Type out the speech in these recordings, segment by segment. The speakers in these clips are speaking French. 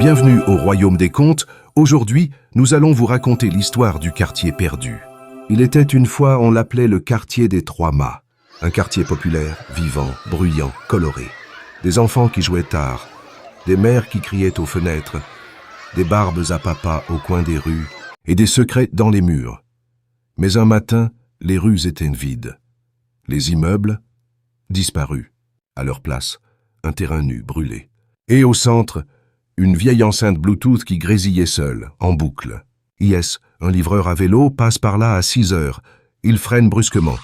Bienvenue au Royaume des Contes. Aujourd'hui, nous allons vous raconter l'histoire du quartier perdu. Il était une fois, on l'appelait le quartier des Trois Mâts. Un quartier populaire, vivant, bruyant, coloré. Des enfants qui jouaient tard, des mères qui criaient aux fenêtres, des barbes à papa au coin des rues et des secrets dans les murs. Mais un matin, les rues étaient vides. Les immeubles, disparus. À leur place, un terrain nu brûlé. Et au centre, une vieille enceinte Bluetooth qui grésillait seule, en boucle. Yes, un livreur à vélo passe par là à 6 heures. Il freine brusquement.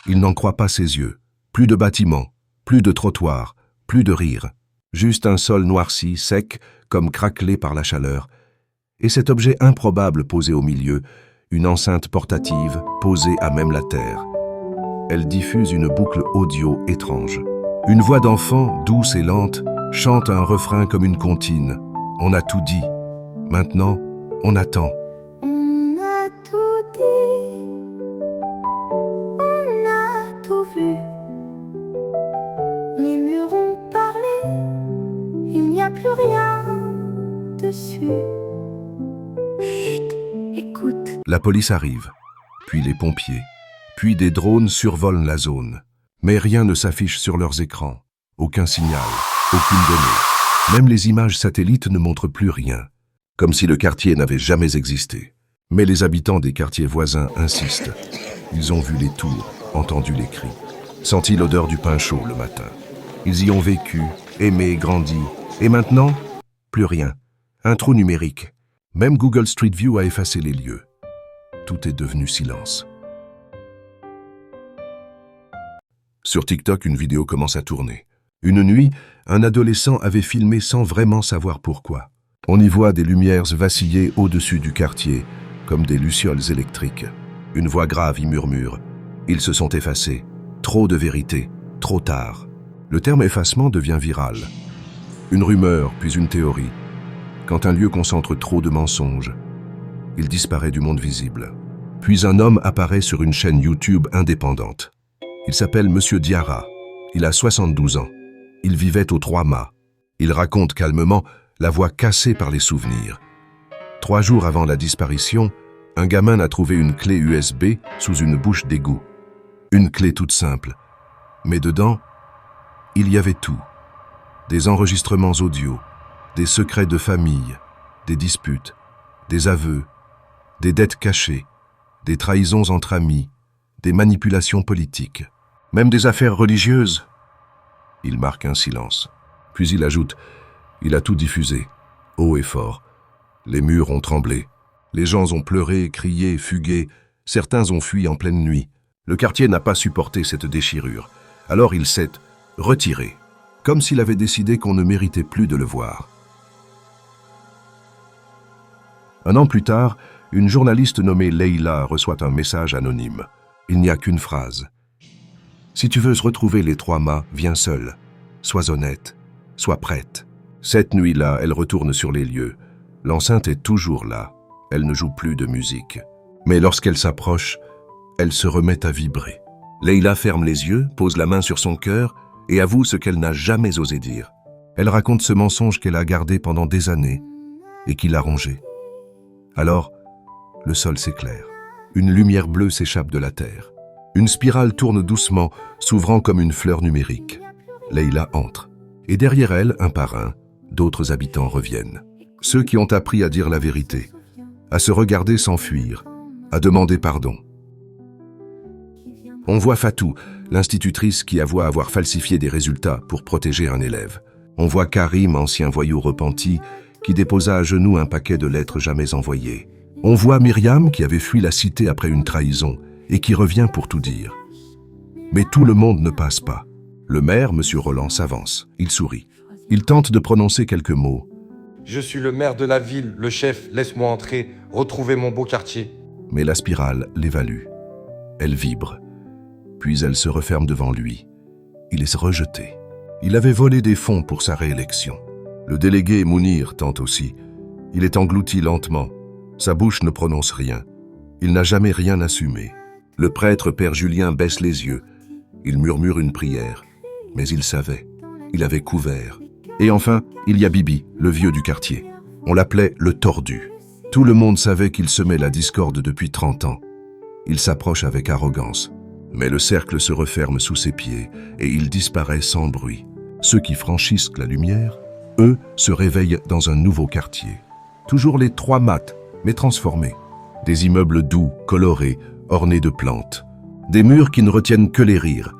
Il n'en croit pas ses yeux. Plus de bâtiments, plus de trottoirs, plus de rires. Juste un sol noirci, sec, comme craquelé par la chaleur. Et cet objet improbable posé au milieu, une enceinte portative posée à même la terre. Elle diffuse une boucle audio étrange. Une voix d'enfant, douce et lente, chante un refrain comme une comptine. On a tout dit. Maintenant, on attend. On a tout dit, on a tout vu. Les murs ont parlé, il n'y a plus rien dessus. Chut, écoute. La police arrive, puis les pompiers, puis des drones survolent la zone. Mais rien ne s'affiche sur leurs écrans. Aucun signal, aucune donnée. Même les images satellites ne montrent plus rien, comme si le quartier n'avait jamais existé. Mais les habitants des quartiers voisins insistent. Ils ont vu les tours, entendu les cris, senti l'odeur du pain chaud le matin. Ils y ont vécu, aimé, grandi. Et maintenant, plus rien. Un trou numérique. Même Google Street View a effacé les lieux. Tout est devenu silence. Sur TikTok, une vidéo commence à tourner. Une nuit, un adolescent avait filmé sans vraiment savoir pourquoi. On y voit des lumières vaciller au-dessus du quartier, comme des lucioles électriques. Une voix grave y murmure. Ils se sont effacés. Trop de vérité, trop tard. Le terme effacement devient viral. Une rumeur, puis une théorie. Quand un lieu concentre trop de mensonges, il disparaît du monde visible. Puis un homme apparaît sur une chaîne YouTube indépendante. Il s'appelle Monsieur Diarra. Il a 72 ans. Il vivait aux Trois Mâts. Il raconte calmement, la voix cassée par les souvenirs. 3 jours avant la disparition, un gamin a trouvé une clé USB sous une bouche d'égout. Une clé toute simple. Mais dedans, il y avait tout. Des enregistrements audio, des secrets de famille, des disputes, des aveux, des dettes cachées, des trahisons entre amis, des manipulations politiques, même des affaires religieuses. Il marque un silence. Puis il ajoute, il a tout diffusé, haut et fort. Les murs ont tremblé. Les gens ont pleuré, crié, fugué. Certains ont fui en pleine nuit. Le quartier n'a pas supporté cette déchirure. Alors il s'est retiré, comme s'il avait décidé qu'on ne méritait plus de le voir. Un an plus tard, une journaliste nommée Leila reçoit un message anonyme. Il n'y a qu'une phrase. Si tu veux retrouver les Trois Mâts, viens seule. Sois honnête, sois prête. Cette nuit-là, elle retourne sur les lieux. L'enceinte est toujours là. Elle ne joue plus de musique. Mais lorsqu'elle s'approche, elle se remet à vibrer. Leila ferme les yeux, pose la main sur son cœur et avoue ce qu'elle n'a jamais osé dire. Elle raconte ce mensonge qu'elle a gardé pendant des années et qui l'a rongé. Alors, le sol s'éclaire. Une lumière bleue s'échappe de la terre. Une spirale tourne doucement, s'ouvrant comme une fleur numérique. Leila entre. Et derrière elle, un par un, d'autres habitants reviennent. Ceux qui ont appris à dire la vérité, à se regarder s'enfuir, à demander pardon. On voit Fatou, l'institutrice qui avoue avoir falsifié des résultats pour protéger un élève. On voit Karim, ancien voyou repenti, qui déposa à genoux un paquet de lettres jamais envoyées. On voit Myriam qui avait fui la cité après une trahison et qui revient pour tout dire. Mais tout le monde ne passe pas. Le maire, M. Roland, s'avance. Il sourit. Il tente de prononcer quelques mots. Je suis le maire de la ville, le chef, laisse-moi entrer, retrouver mon beau quartier. Mais la spirale l'évalue. Elle vibre. Puis elle se referme devant lui. Il est rejeté. Il avait volé des fonds pour sa réélection. Le délégué Mounir tente aussi. Il est englouti lentement. Sa bouche ne prononce rien. Il n'a jamais rien assumé. Le prêtre Père Julien baisse les yeux. Il murmure une prière. Mais il savait. Il avait couvert. Et enfin, il y a Bibi, le vieux du quartier. On l'appelait le tordu. Tout le monde savait qu'il semait la discorde depuis 30 ans. Il s'approche avec arrogance, mais le cercle se referme sous ses pieds et il disparaît sans bruit. Ceux qui franchissent la lumière, eux, se réveillent dans un nouveau quartier. Toujours les 3 mâts, mais transformés. Des immeubles doux, colorés, ornés de plantes. Des murs qui ne retiennent que les rires.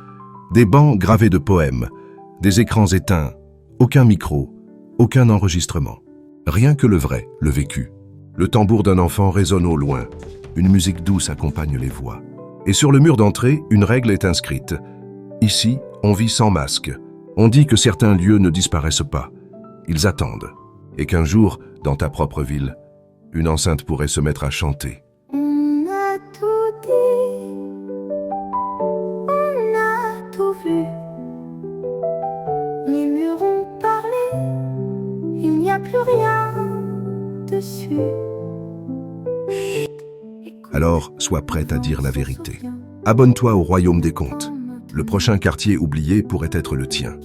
Des bancs gravés de poèmes. Des écrans éteints. Aucun micro. Aucun enregistrement. Rien que le vrai, le vécu. Le tambour d'un enfant résonne au loin. Une musique douce accompagne les voix. Et sur le mur d'entrée, une règle est inscrite. Ici, on vit sans masque. On dit que certains lieux ne disparaissent pas. Ils attendent. Et qu'un jour, dans ta propre ville, une enceinte pourrait se mettre à chanter. On a tout dit, on a tout vu. Les murs ont parlé, il n'y a plus rien dessus. Alors, sois prête à dire la vérité. Abonne-toi au Royaume des Contes. Le prochain quartier oublié pourrait être le tien.